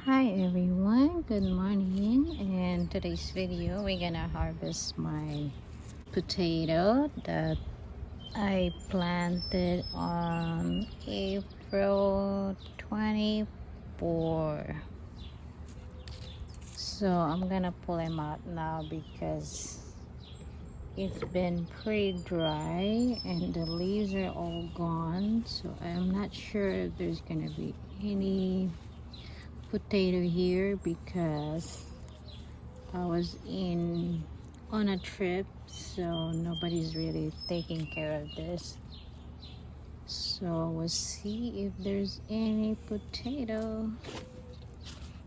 Hi everyone, good morning. In today's video we're gonna harvest my potato that I planted on April 24. So I'm gonna pull them out now because it's been pretty dry and the leaves are all gone, so I'm not sure if there's gonna be any potato here because I was on a trip, so nobody's really taking care of this. So we'll see if there's any potato.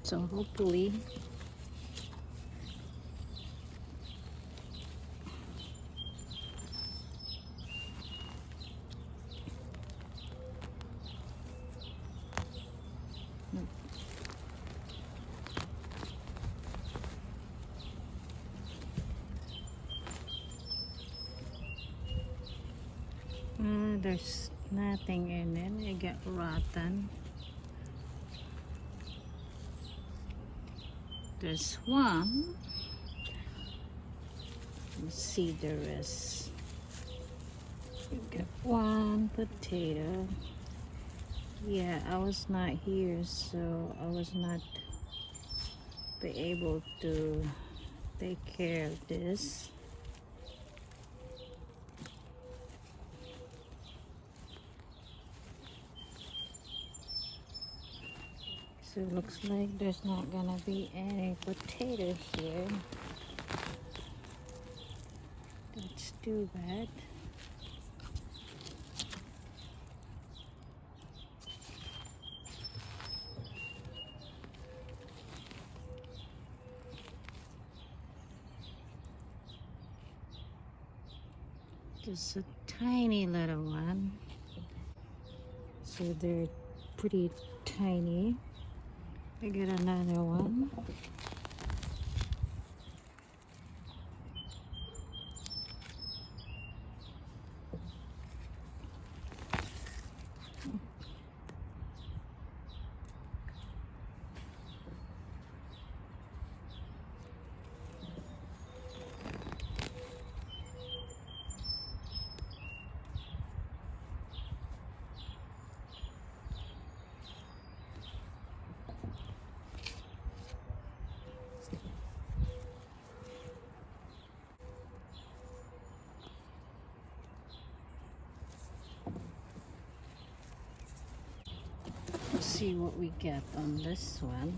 So hopefully there's nothing in it. It got rotten. There's one. Let's see the rest. We got one potato. Yeah, I was not here, so I was not be able to take care of this. So it looks like there's not gonna be any potato here. That's too bad. Just a tiny little one. So they're pretty tiny. I get another one. Let's see what we get on this one.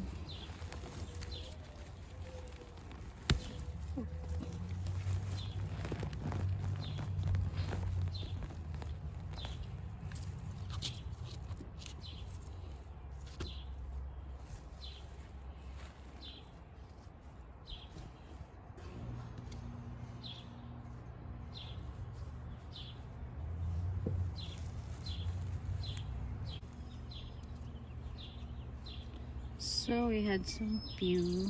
So we had some few.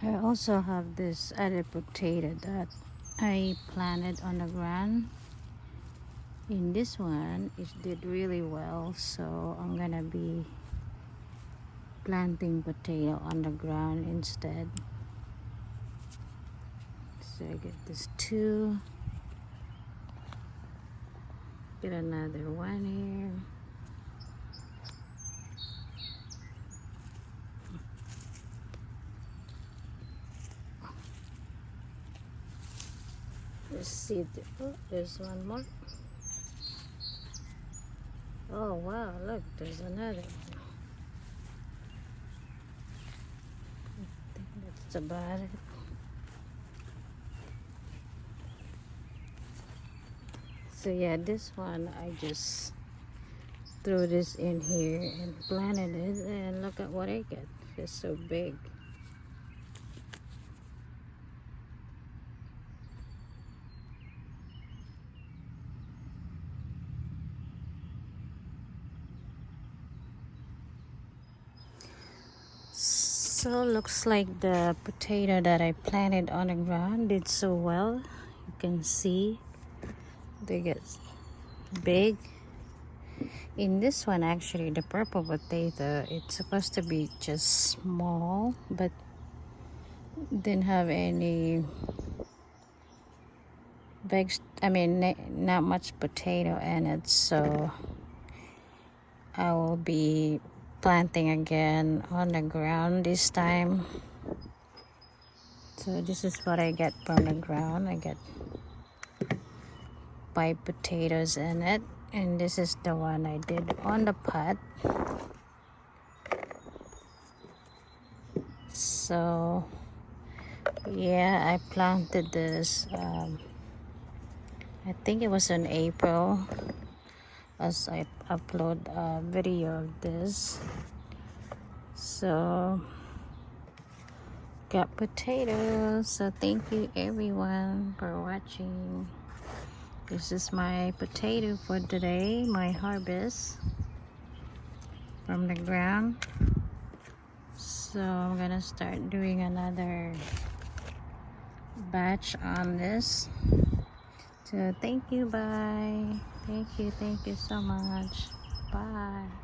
I also have this other potato that I planted on the ground. In this one, it did really well, so I'm gonna be planting potato on the ground instead. So I get this two. Get another one here. Let's see. Oh, there's one more. Oh wow, look, there's another one. I think that's about it. So yeah, this one I just threw this in here and planted it, and look at what I get. It's so big. So looks like the potato that I planted on the ground did so well. You can see they get big. In this one, actually, the purple potato, it's supposed to be just small, but didn't have any not much potato in it. So I will be planting again on the ground this time. So this is what I get from the ground. I get 5 potatoes in it, and this is the one I did on the pot. So yeah, I planted this I think it was in April, as I upload a video of this. So got potatoes. So thank you everyone for watching. This is my potato for today, my harvest from the ground. So I'm gonna start doing another batch on this. So thank you, bye. Thank you so much. Bye.